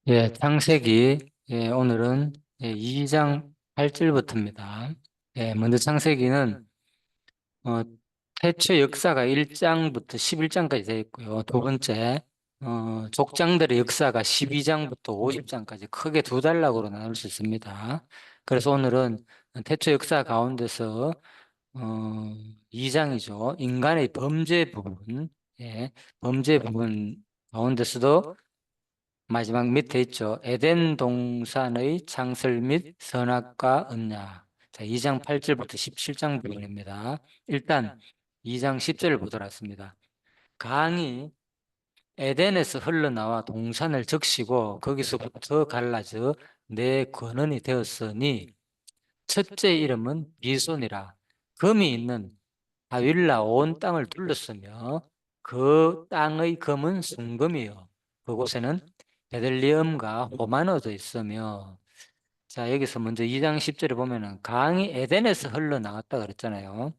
예, 창세기, 오늘은 2장 8절부터입니다. 먼저 창세기는 어, 태초 역사가 1장부터 11장까지 되어 있고요. 두 번째, 족장들의 역사가 12장부터 50장까지 크게 두 단락으로 나눌 수 있습니다. 그래서 오늘은 태초 역사 가운데서 2장이죠. 인간의 범죄 부분, 범죄 부분 가운데서도 마지막 밑에 있죠. 에덴 동산의 창설 및 선악과 언약. 자, 2장 8절부터 17장 부분입니다. 일단 2장 10절을 보도록 하겠습니다. 강이 에덴에서 흘러나와 동산을 적시고 거기서부터 갈라져 내 근원이 되었으니 첫째 이름은 비손이라. 금이 있는 하윌라 온 땅을 둘렀으며 그 땅의 금은 순금이요 그곳에는 베들리엄과 호마노도 있으며. 자, 여기서 먼저 2장 10절에 보면은 강이 에덴에서 흘러나왔다 그랬잖아요.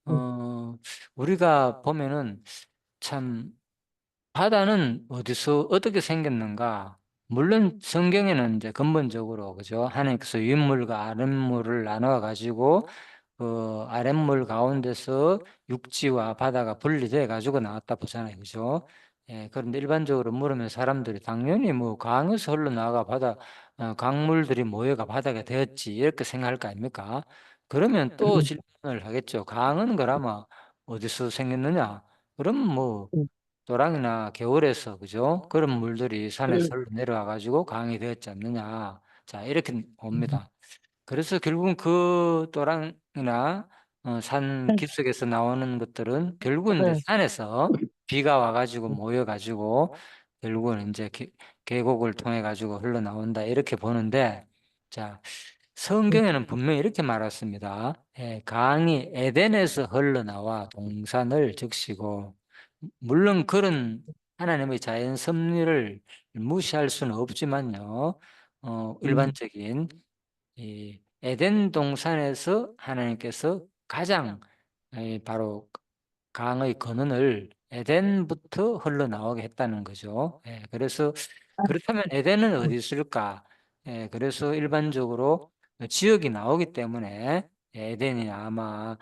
음, 우리가 보면은 참 바다는 어디서 어떻게 생겼는가? 물론 성경에는 이제 근본적으로 그죠? 하나님께서 윗물과 아랫물을 나눠 가지고 그 아랫물 가운데서 육지와 바다가 분리돼 가지고 나왔다 보잖아요. 그죠? 그런데 일반적으로 물으면 사람들이 당연히 뭐 강에서 흘러나가 바다, 강물들이 모여가 바다가 되었지 이렇게 생각할 거 아닙니까? 그러면 또 음, 질문을 하겠죠. 강은 그러면 어디서 생겼느냐? 그러면 뭐 음, 또랑이나 겨울에서 그죠? 그런 물들이 산에서 음, 흘러내려와 가지고 강이 되었지 않느냐? 자, 이렇게 음, 봅니다. 그래서 결국은 그 또랑이나 산 음, 기슭에서 나오는 것들은 결국은 이제 음, 산에서 비가 와가지고 모여가지고 결국은 이제 계곡을 통해 가지고 흘러나온다 이렇게 보는데, 자, 성경에는 분명히 이렇게 말했습니다. 강이 에덴에서 흘러나와 동산을 적시고, 물론 그런 하나님의 자연 섭리를 무시할 수는 없지만요. 일반적인 이 에덴 동산에서 하나님께서 가장 바로 강의 근원을 에덴부터 흘러나오게 했다는 거죠. 그래서 그렇다면 에덴은 어디 있을까? 그래서 일반적으로 지역이 나오기 때문에 에덴이 아마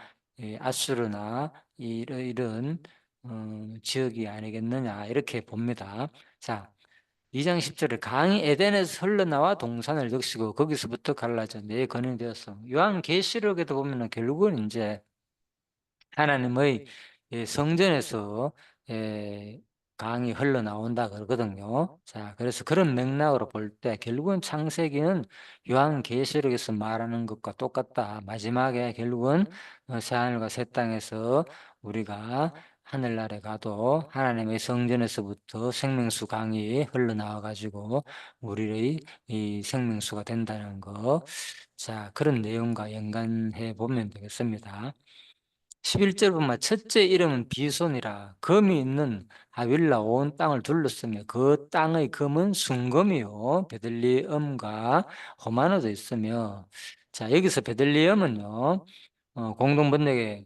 아수르나 이런 지역이 아니겠느냐 이렇게 봅니다. 자, 2장 10절에 강이 에덴에서 흘러나와 동산을 적시고 거기서부터 갈라져 내 근원이 되었어. 요한계시록에도 보면은 결국은 이제 하나님의 성전에서 예, 강이 흘러나온다 그러거든요. 자, 그래서 그런 맥락으로 볼 때 결국은 창세기는 요한계시록에서 말하는 것과 똑같다. 마지막에 결국은 새하늘과 새 땅에서 우리가 하늘나라에 가도 하나님의 성전에서부터 생명수 강이 흘러나와 가지고 우리의 이 생명수가 된다는 거. 자, 그런 내용과 연관해 보면 되겠습니다. 11절 보면 첫째 이름은 비손이라 금이 있는 하윌라 온 땅을 둘렀으며 그 땅의 금은 순금이요 베들리엄과 호마노도 있으며. 자, 여기서 베들리엄은요 공동 번역에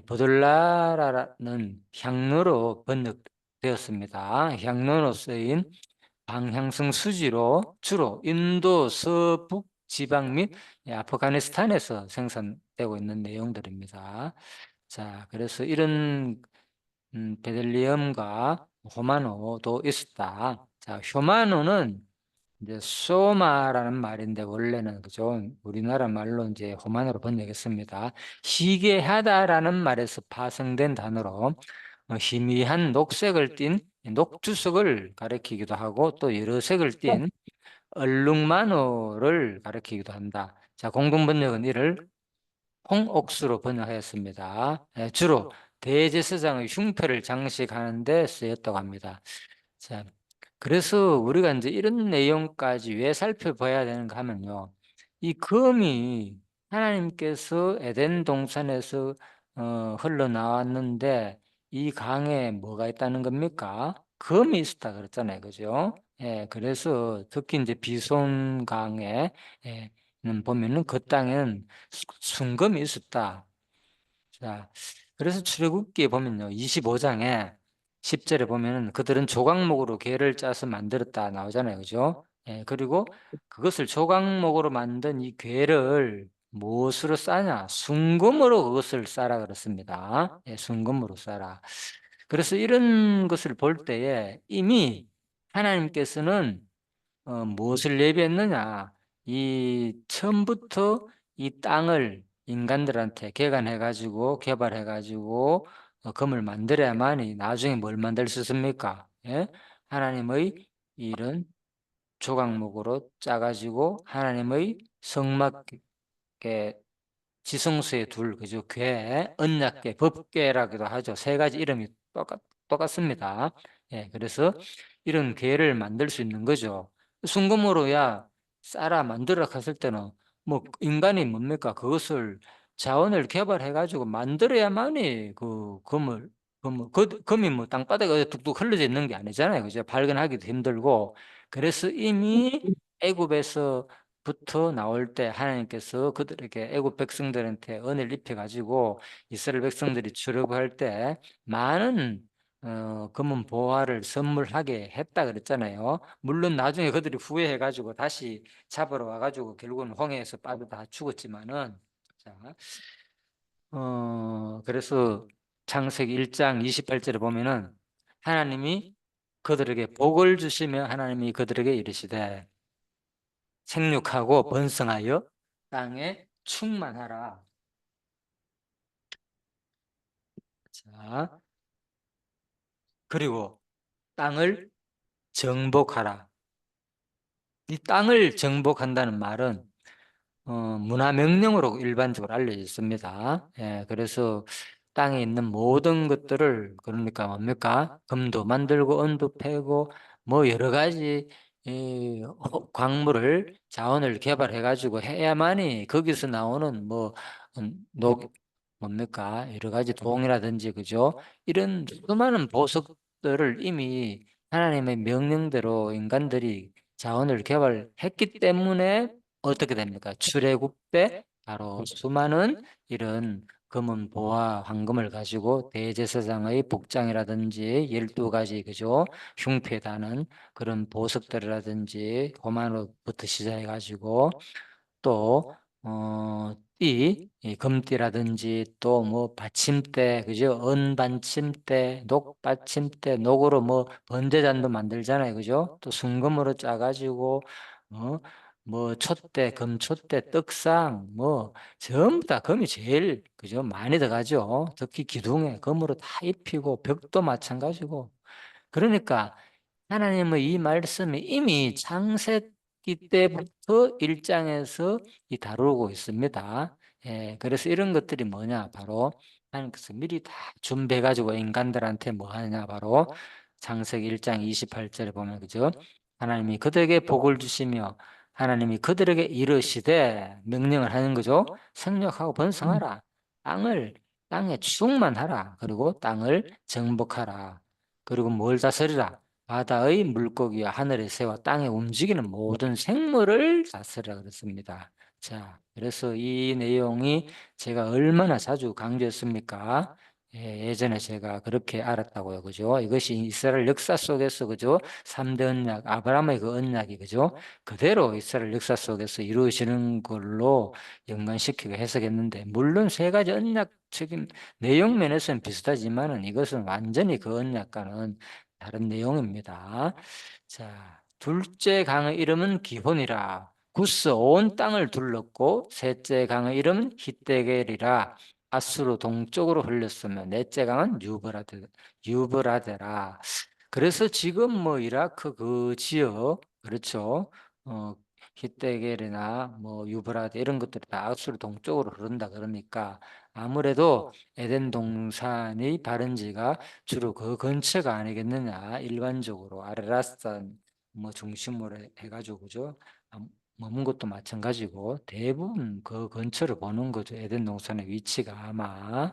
버들라라는 향로로 번역되었습니다. 향로로 쓰인 방향성 수지로 주로 인도 서북 지방 및 아프가니스탄에서 생산되고 있는 내용들입니다. 자, 그래서 이런 베들리엄과 호마노도 있었다. 자, 효마노는 이제 소마라는 말인데 원래는 그죠? 우리나라 말로 이제 호마노로 번역했습니다. 희괴하다라는 말에서 파생된 단어로 희미한 녹색을 띤 녹주석을 가리키기도 하고 또 여러 색을 띤 얼룩마노를 가리키기도 한다. 자, 공동 번역은 이를 홍옥수로 번역하였습니다. 주로 대제사장의 흉패를 장식하는 데 쓰였다고 합니다. 자, 그래서 우리가 이제 이런 내용까지 왜 살펴봐야 되는가 하면요. 이 금이 하나님께서 에덴 동산에서 흘러나왔는데 이 강에 뭐가 있다는 겁니까? 금이 있었다 그랬잖아요. 그죠? 그래서 특히 이제 비손강에 보면은 그 땅에는 순금이 있었다. 자, 그래서 출애굽기에 보면요. 25장에 10절에 보면은 그들은 조각목으로 괴를 짜서 만들었다 나오잖아요. 그죠? 예, 그리고 그것을 조각목으로 만든 이 궤를 무엇으로 싸냐? 순금으로 그것을 싸라 그렇습니다. 예, 순금으로 싸라. 그래서 이런 것을 볼 때에 이미 하나님께서는 무엇을 예비했느냐? 이 처음부터 이 땅을 인간들한테 개간해가지고 개발해가지고 금을 만들어야만이 나중에 뭘 만들 수 있습니까? 예? 하나님의 이런 조각목으로 짜가지고 하나님의 성막에 지성소에 둘 그죠? 궤, 언약궤, 법궤라고도 하죠. 세 가지 이름이 똑같습니다. 예, 그래서 이런 궤를 만들 수 있는 거죠. 순금으로야 쌓아 만들어 갔을 때는 뭐 인간이 뭡니까? 그것을 자원을 개발해 가지고 만들어야만이 그 금이 뭐 땅바닥에 뚝뚝 흘러져 있는 게 아니잖아요. 그죠? 발견하기도 힘들고. 그래서 이미 애굽에서부터 나올 때 하나님께서 그들에게 애굽 백성들한테 은혜를 입혀 가지고 이스라엘 백성들이 출애굽할 때 많은 금은 보화를 선물하게 했다 그랬잖아요. 물론 나중에 그들이 후회해 가지고 다시 잡으러 와 가지고 결국은 홍해에서 빠져 다 죽었지만은. 자, 그래서 창세기 1장 28절에 보면은 하나님이 그들에게 복을 주시며 하나님이 그들에게 이르시되 생육하고 번성하여 땅에 충만하라. 자, 그리고 땅을 정복하라. 이 땅을 정복한다는 말은 문화 명령으로 일반적으로 알려져 있습니다. 예, 그래서 땅에 있는 모든 것들을 그러니까 뭡니까? 금도 만들고 은도 패고 뭐 여러 가지 이 광물을 자원을 개발해 가지고 해야만이 거기서 나오는 뭐 녹 뭡니까? 여러 가지 동이라든지 그죠? 이런 수많은 보석들을 이미 하나님의 명령대로 인간들이 자원을 개발했기 때문에 어떻게 됩니까? 출애굽 때 바로 수많은 이런 금은 보화, 황금을 가지고 대제사장의 복장이라든지 12가지 그죠? 흉패에 다는 그런 보석들이라든지 고만으로부터 시작해 가지고 또 이 금띠라든지 또 뭐 받침대 그죠? 은 받침대, 녹 받침대, 녹으로 뭐 번제잔도 만들잖아요, 그죠? 또 순금으로 짜가지고 어, 뭐 촛대, 금촛대, 떡상 뭐 전부 다 금이 제일 그죠? 많이 들어가죠. 특히 기둥에 금으로 다 입히고 벽도 마찬가지고. 그러니까 하나님의 이 말씀이 이미 창세기 때부터 일장에서 이 다루고 있습니다. 예, 그래서 이런 것들이 뭐냐? 바로 하나님께서 미리 다 준비해가지고 인간들한테 뭐 하냐? 바로 창세기 1장 28절에 보면 그죠? 하나님이 그들에게 복을 주시며 하나님이 그들에게 이르시되 명령을 하는 거죠. 생육하고 번성하라. 땅을 땅에 충만하라. 그리고 땅을 정복하라. 그리고 뭘 다스리라. 바다의 물고기와 하늘의 새와 땅에 움직이는 모든 생물을 다스리라 그랬습니다. 자, 그래서 이 내용이 제가 얼마나 자주 강조했습니까? 예, 예전에 제가 그렇게 알았다고요. 그죠? 이것이 이스라엘 역사 속에서, 그죠? 3대 언약, 아브라함의 그 언약이, 그죠? 그대로 이스라엘 역사 속에서 이루어지는 걸로 연관시키고 해석했는데, 물론 세 가지 언약적인 내용 면에서는 비슷하지만은 이것은 완전히 그 언약과는 다른 내용입니다. 자, 둘째 강의 이름은 기혼이라. 구스 온 땅을 둘렀고 셋째 강의 이름은 히데겔이라. 아수르 동쪽으로 흘렸으며 넷째 강은 유브라데라. 그래서 지금 뭐 이라크 그 지역 그렇죠. 어 히데겔이나 뭐 유브라데 이런 것들이 다 아수르 동쪽으로 흐른다 그러니까 아무래도 에덴 동산의 발원지가 주로 그 근처가 아니겠느냐. 일반적으로 아라라산 뭐 중심으로 해가지고 그죠. 아, 머문 것도 마찬가지고 대부분 그 근처를 보는 거죠. 에덴 동산의 위치가 아마.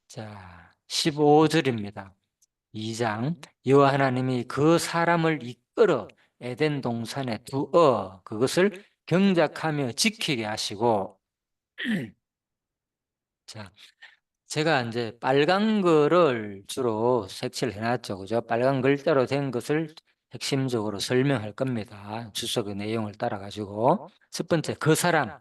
자, 15절입니다. 2장 여호와 하나님이 그 사람을 이끌어 에덴 동산에 두어 그것을 경작하며 지키게 하시고. 자, 제가 이제 빨간 거를 주로 색칠을 해놨죠. 그죠? 빨간 글자로 된 것을 핵심적으로 설명할 겁니다. 주석의 내용을 따라 가지고. 첫 번째, 그 사람,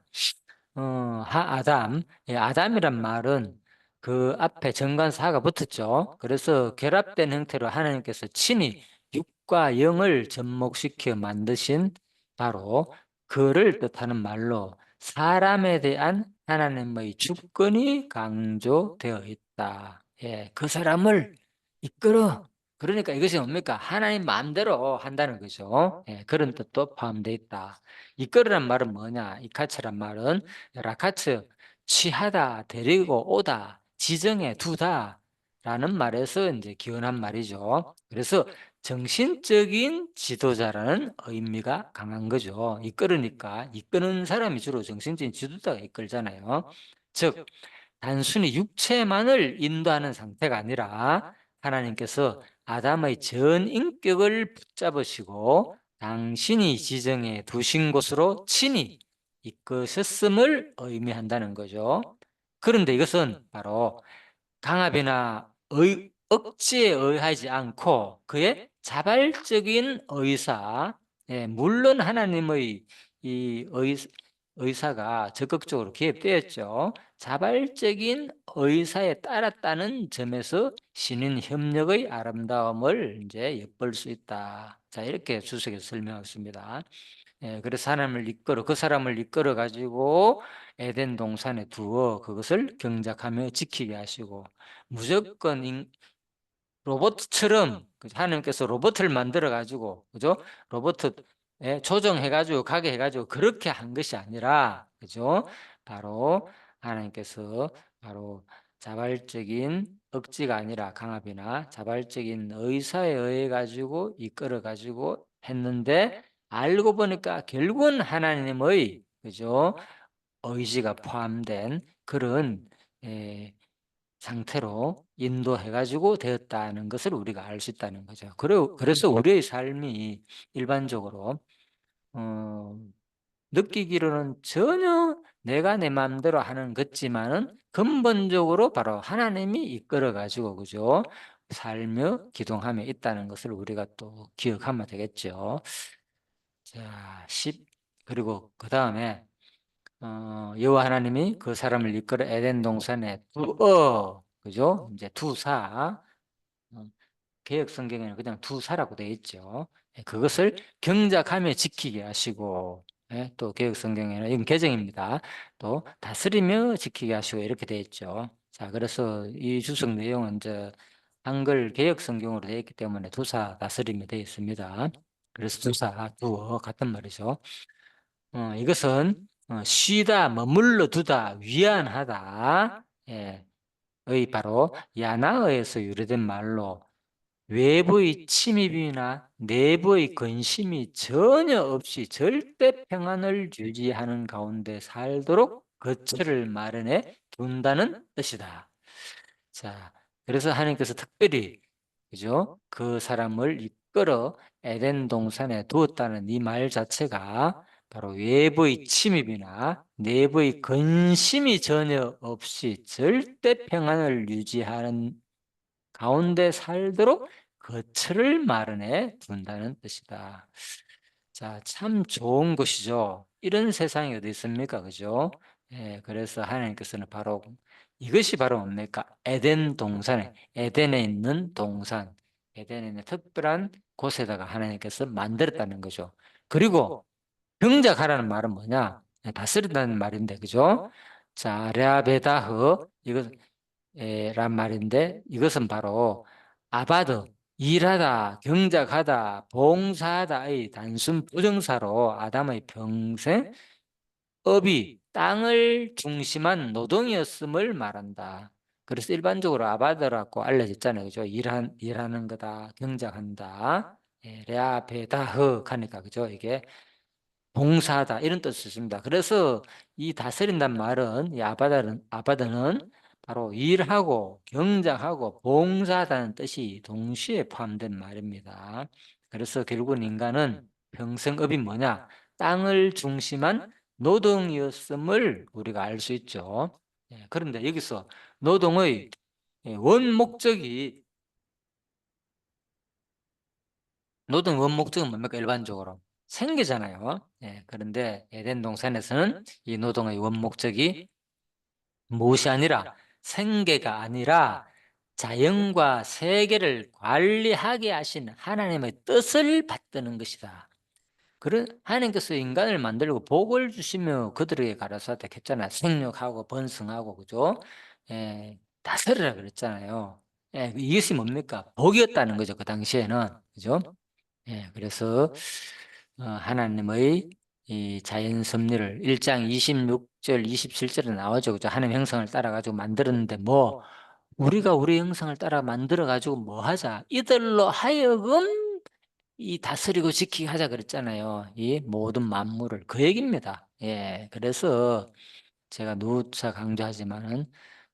하아담. 예, 아담이란 말은 그 앞에 정관사 하가 붙었죠. 그래서 결합된 형태로 하나님께서 친히 육과 영을 접목시켜 만드신 바로 그를 뜻하는 말로 사람에 대한 하나님의 주권이 강조되어 있다. 예, 그 사람을 이끌어. 그러니까 이것이 뭡니까? 하나님 마음대로 한다는 거죠. 예, 그런 뜻도 포함되어 있다. 이끌으란 말은 뭐냐? 이카츠란 말은 라카츠, 취하다, 데리고 오다, 지정해 두다 라는 말에서 이제 기원한 말이죠. 그래서 정신적인 지도자라는 의미가 강한 거죠. 이끌으니까 이끄는 사람이 주로 정신적인 지도자가 이끌잖아요. 즉 단순히 육체만을 인도하는 상태가 아니라 하나님께서 아담의 전 인격을 붙잡으시고 당신이 지정해 두신 곳으로 친히 이끄셨음을 의미한다는 거죠. 그런데 이것은 바로 강압이나 억지에 의하지 않고 그의 자발적인 의사, 예, 물론 하나님의 이 의사가 적극적으로 개입되었죠. 자발적인 의사에 따랐다는 점에서 신인 협력의 아름다움을 이제 엿볼 수 있다. 자, 이렇게 주석에서 설명했습니다. 예, 그래서 하나님을 이끌어 그 사람을 이끌어 가지고 에덴 동산에 두어 그것을 경작하며 지키게 하시고 무조건 로봇처럼 하나님께서 로봇을 만들어 가지고 그죠? 로봇에 조정해 가지고 가게 해 가지고 그렇게 한 것이 아니라 그죠? 바로 하나님께서 바로 자발적인 억지가 아니라 강압이나 자발적인 의사에 의해 가지고 이끌어 가지고 했는데 알고 보니까 결국은 하나님의 그죠? 의지가 포함된 그런 에, 상태로 인도해 가지고 되었다는 것을 우리가 알 수 있다는 거죠. 그래서 우리의 삶이 일반적으로 어, 느끼기로는 전혀 내가 내 마음대로 하는 것지만은 근본적으로 바로 하나님이 이끌어 가지고 그죠? 살며 기동하며 있다는 것을 우리가 또 기억하면 되겠죠. 자, 10 그리고 그다음에 여호와 하나님이 그 사람을 이끌어 에덴 동산에 두어 그죠? 이제 두사 어, 개역 성경에는 그냥 두사라고 되어 있죠. 예, 그것을 경작하며 지키게 하시고 예, 또 개역 성경에는 이건 개정입니다. 또 다스리며 지키게 하시고 이렇게 되어 있죠. 자, 그래서 이 주석 내용은 이제 한글 개역 성경으로 되어 있기 때문에 두사 다스림이 되어 있습니다. 그래서 두사 두어 같은 말이죠. 이것은 쉬다, 머물러 두다, 위안하다, 예, 의 바로 야나어에서 유래된 말로 외부의 침입이나 내부의 근심이 전혀 없이 절대 평안을 유지하는 가운데 살도록 거처를 마련해 둔다는 뜻이다. 자, 그래서 하나님께서 특별히 그죠? 그 사람을 이끌어 에덴 동산에 두었다는 이 말 자체가 바로 외부의 침입이나 내부의 근심이 전혀 없이 절대 평안을 유지하는 가운데 살도록 거처를 마련해 둔다는 뜻이다. 자, 참 좋은 것이죠. 이런 세상이 어디 있습니까? 그죠? 예, 그래서 하나님께서는 바로 이것이 바로 뭡니까? 에덴 동산에, 에덴에 있는 동산, 에덴에 있는 특별한 곳에다가 하나님께서 만들었다는 거죠. 그리고 경작하라는 말은 뭐냐? 예, 다스린다는 말인데, 그죠? 자, 레아베다흐, 이것, 란 말인데 이것은 바로 아바드, 일하다, 경작하다, 봉사하다의 단순 부정사로 아담의 평생 업이 땅을 중심한 노동이었음을 말한다. 그래서 일반적으로 아바드라고 알려졌잖아요. 그죠? 일하는 거다, 경작한다. 예, 레아베다흐 하니까 그죠? 이게 봉사하다 이런 뜻을 씁니다. 그래서 이 다스린단 말은 이 아바다는 바로 일하고 경작하고 봉사하다는 뜻이 동시에 포함된 말입니다. 그래서 결국은 인간은 평생업이 뭐냐? 땅을 중심한 노동이었음을 우리가 알 수 있죠. 예, 그런데 여기서 노동의 원 목적이 노동의 원목적은 뭡니까? 일반적으로 생계잖아요. 예, 그런데 에덴 동산에서는 이 노동의 원목적이 무엇이 아니라 생계가 아니라 자연과 세계를 관리하게 하신 하나님의 뜻을 받드는 것이다. 그런 하나님께서 인간을 만들고 복을 주시며 그들에게 가라사대 했잖아요. 생육하고 번성하고 그죠? 예, 다스리라 그랬잖아요. 예, 이것이 뭡니까? 복이었다는 거죠. 그 당시에는 그죠? 예, 그래서 하나님의 이 자연 섭리를 1장 26절 27절에 나오죠. 그죠? 하나님 형상을 따라 가지고 만들었는데 뭐 우리가 우리 형상을 따라 만들어 가지고 뭐 하자. 이들로 하여금 이 다스리고 지키게 하자 그랬잖아요. 이 모든 만물을 그 얘기입니다. 예. 그래서 제가 누차 강조하지만은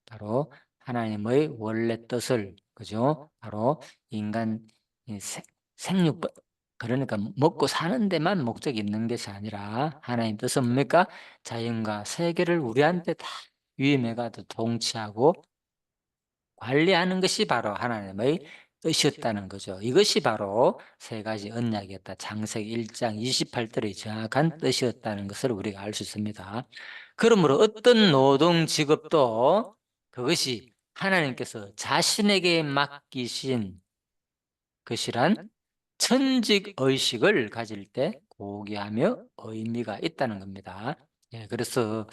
바로 하나님의 원래 뜻을 그죠? 바로 인간 이 생육 그러니까 먹고 사는 데만 목적이 있는 것이 아니라 하나님 뜻은 뭡니까? 자연과 세계를 우리한테 다 위임해가도 통치하고 관리하는 것이 바로 하나님의 뜻이었다는 거죠. 이것이 바로 세 가지 언약이었다. 창세기 1장 28절의 정확한 뜻이었다는 것을 우리가 알 수 있습니다. 그러므로 어떤 노동 직업도 그것이 하나님께서 자신에게 맡기신 것이란 천직 의식을 가질 때 고귀하며 의미가 있다는 겁니다. 예, 그래서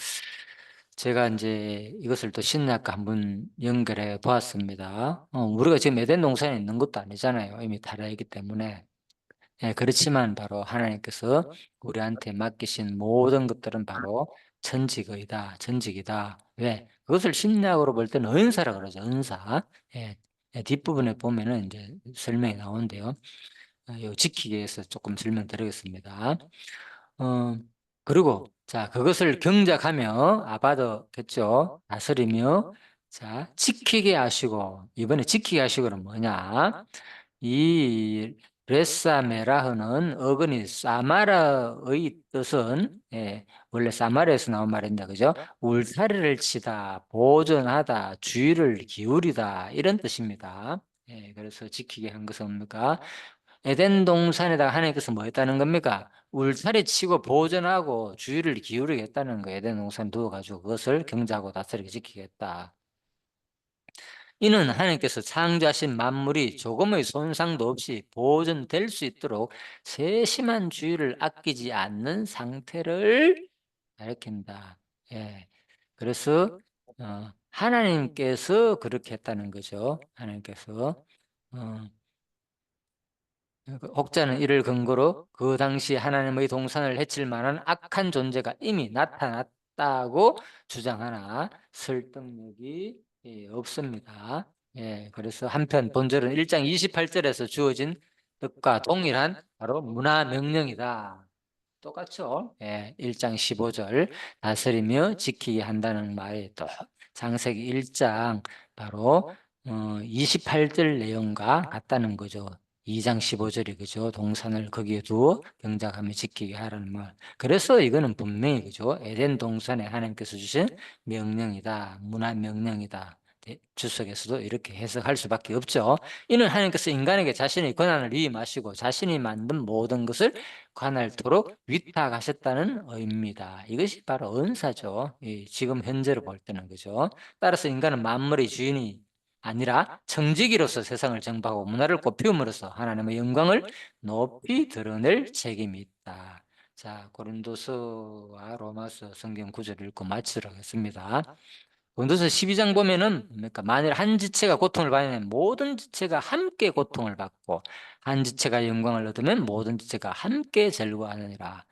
제가 이제 이것을 또 신약과 한번 연결해 보았습니다. 우리가 지금 에덴 동산에 있는 것도 아니잖아요. 이미 타락이기 때문에. 예, 그렇지만 바로 하나님께서 우리한테 맡기신 모든 것들은 바로 전직의다, 전직이다. 왜? 그것을 신약으로 볼 때는 은사라 그러죠. 은사. 예, 예, 뒷부분에 보면은 이제 설명이 나오는데요. 요 지키기 위해서 조금 설명드리겠습니다. 어, 그리고 자, 그것을 경작하며 아바더겠죠. 다스리며 자, 지키게 하시고 이번에 지키게 하시고는 뭐냐? 이 레사메라흐는 어근이 사마라의 뜻은 예, 원래 사마라에서 나온 말입니다. 그죠? 울타리를 치다, 보존하다, 주의를 기울이다 이런 뜻입니다. 예, 그래서 지키게 한 것은 뭡니까? 에덴 동산에다가 하나님께서 뭐 했다는 겁니까? 울타리 치고 보존하고 주의를 기울이겠다는 거예요. 에덴 동산 두어가지고 그것을 경작하고 다스리게 지키겠다. 이는 하나님께서 창조하신 만물이 조금의 손상도 없이 보존될 수 있도록 세심한 주의를 아끼지 않는 상태를 가리킨다. 예. 그래서 하나님께서 그렇게 했다는 거죠. 하나님께서 어, 혹자는 이를 근거로 그 당시 하나님의 동산을 해칠 만한 악한 존재가 이미 나타났다고 주장하나 설득력이 없습니다. 예, 그래서 한편 본절은 1장 28절에서 주어진 뜻과 동일한 바로 문화 명령이다. 똑같죠? 예, 1장 15절 다스리며 지키게 한다는 말이 또 창세기 1장 바로 28절 내용과 같다는 거죠. 2장 15절이 그죠? 동산을 거기에 두어 경작하며 지키게 하라는 말. 그래서 이거는 분명히 그죠? 에덴 동산에 하나님께서 주신 명령이다. 문화 명령이다. 주석에서도 이렇게 해석할 수밖에 없죠. 이는 하나님께서 인간에게 자신의 권한을 위임하시고 자신이 만든 모든 것을 관할토록 위탁하셨다는 의미입니다. 이것이 바로 은사죠. 지금 현재로 볼 때는 그죠. 따라서 인간은 만물의 주인이 아니라 청지기로서 세상을 정복하고 문화를 꽃피움으로써 하나님의 영광을 높이 드러낼 책임이 있다. 자, 고린도서와 로마서 성경 구절을 읽고 마치도록 하겠습니다. 고린도서 12장 보면은 뭡니까? 만일 한 지체가 고통을 받으면 모든 지체가 함께 고통을 받고 한 지체가 영광을 얻으면 모든 지체가 함께 즐거워하느니라.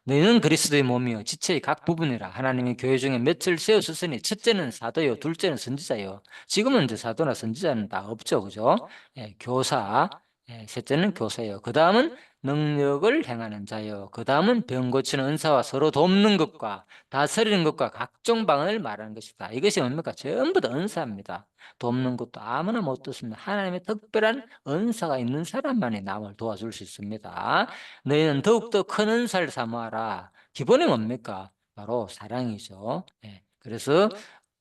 너희는 그리스도의 몸이요 지체의 각 부분이라. 하나님이 교회 중에 맷을 세우셨으니 첫째는 사도요 둘째는 선지자요. 지금은 이제 사도나 선지자는 다 없죠, 그죠? 예, 교사. 예, 셋째는 교사요. 그 다음은 능력을 행하는 자요. 그 다음은 병 고치는 은사와 서로 돕는 것과 다스리는 것과 각종 방언을 말하는 것이다. 이것이 뭡니까? 전부 다 은사입니다. 돕는 것도 아무나 못 돕습니다. 하나님의 특별한 은사가 있는 사람만이 남을 도와줄 수 있습니다. 너희는 더욱더 큰 은사를 사모하라. 기본이 뭡니까? 바로 사랑이죠. 예. 그래서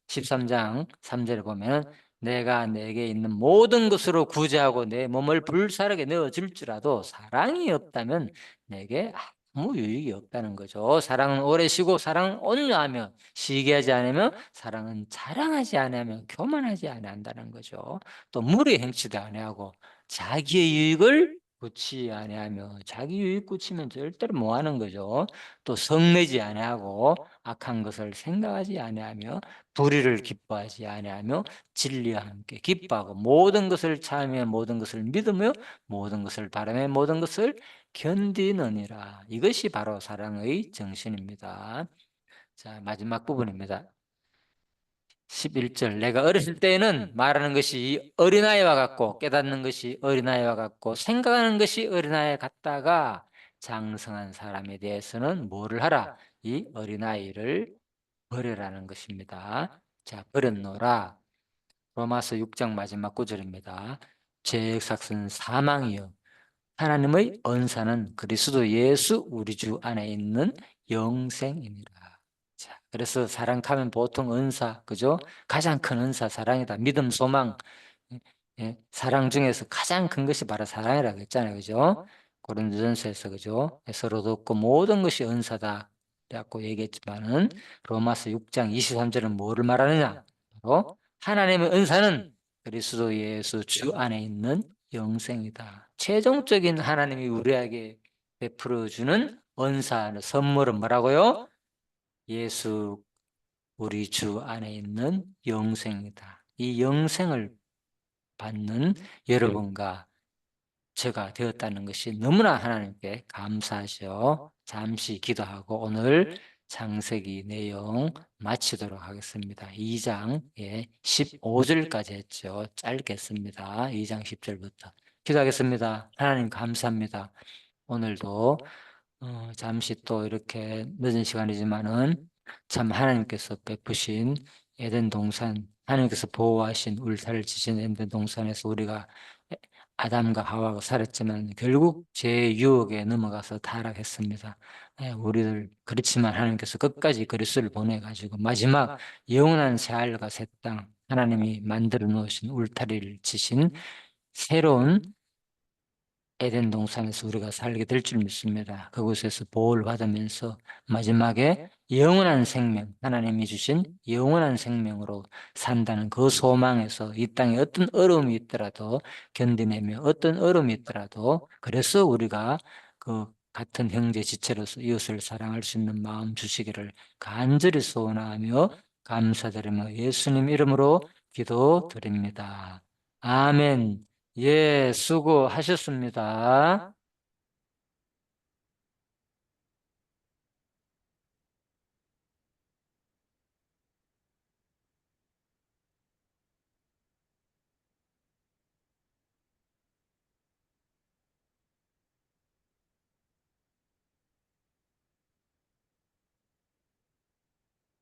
13장 3절에 보면 내가 내게 있는 모든 것으로 구제하고 내 몸을 불사르게 내어줄지라도 사랑이 없다면 내게 아무 유익이 없다는 거죠. 사랑은 오래 쉬고 사랑은 온유하며 시기하지 않으며 사랑은 자랑하지 아니하며 교만하지 아니한다는 거죠. 또 무리 행치도 아니하고 자기의 유익을 굳이 아니하며 자기 유익 굳이면 절대로 뭐 하는 거죠. 또 성내지 아니하고 악한 것을 생각하지 아니하며 불의를 기뻐하지 아니하며 진리와 함께 기뻐하고 모든 것을 참으며 모든 것을 믿으며 모든 것을 바라며 모든 것을 견디느니라. 이것이 바로 사랑의 정신입니다. 자, 마지막 부분입니다. 11절. 내가 어렸을 때에는 말하는 것이 어린아이와 같고 깨닫는 것이 어린아이와 같고 생각하는 것이 어린아이 같다가 장성한 사람에 대해서는 뭐를 하라? 이 어린아이를 버려라는 것입니다. 자, 버렸노라. 로마서 6장 마지막 구절입니다. 죄의 삭은 사망이요 하나님의 언사는 그리스도 예수 우리 주 안에 있는 영생이니라. 자, 그래서 사랑하면 보통 은사, 그죠? 가장 큰 은사 사랑이다. 믿음, 소망. 사랑 중에서 가장 큰 것이 바로 사랑이라고 했잖아요. 그죠? 고린도전서에서 그죠? 서로 돕고 모든 것이 은사다. 라고 얘기했지만은 로마서 6장 23절은 뭐를 말하느냐? 바로 하나님의 은사는 그리스도 예수 주 안에 있는 영생이다. 최종적인 하나님이 우리에게 베풀어 주는 은사, 선물은 뭐라고요? 예수 우리 주 안에 있는 영생이다. 이 영생을 받는 여러분과 제가 되었다는 것이 너무나 하나님께 감사하죠. 잠시 기도하고 오늘 창세기 내용 마치도록 하겠습니다. 2장 15절까지 했죠. 짧겠습니다. 2장 10절부터. 기도하겠습니다. 하나님 감사합니다. 오늘도 잠시 또 이렇게 늦은 시간이지만은 참 하나님께서 베푸신 에덴 동산, 하나님께서 보호하신 울타리를 치신 에덴 동산에서 우리가 아담과 하와가 살았지만 결국 죄의 유혹에 넘어가서 타락했습니다. 우리들 그렇지만 하나님께서 끝까지 그리스도를 보내가지고 마지막 영원한 새하늘과 새 땅, 하나님이 만들어 놓으신 울타리를 치신 새로운 에덴 동산에서 우리가 살게 될 줄 믿습니다. 그곳에서 보호를 받으면서 마지막에 영원한 생명, 하나님이 주신 영원한 생명으로 산다는 그 소망에서 이 땅에 어떤 어려움이 있더라도 견디내며 어떤 어려움이 있더라도 그래서 우리가 그 같은 형제 지체로서 이웃을 사랑할 수 있는 마음 주시기를 간절히 소원하며 감사드리며 예수님 이름으로 기도드립니다. 아멘. 예, 수고하셨습니다.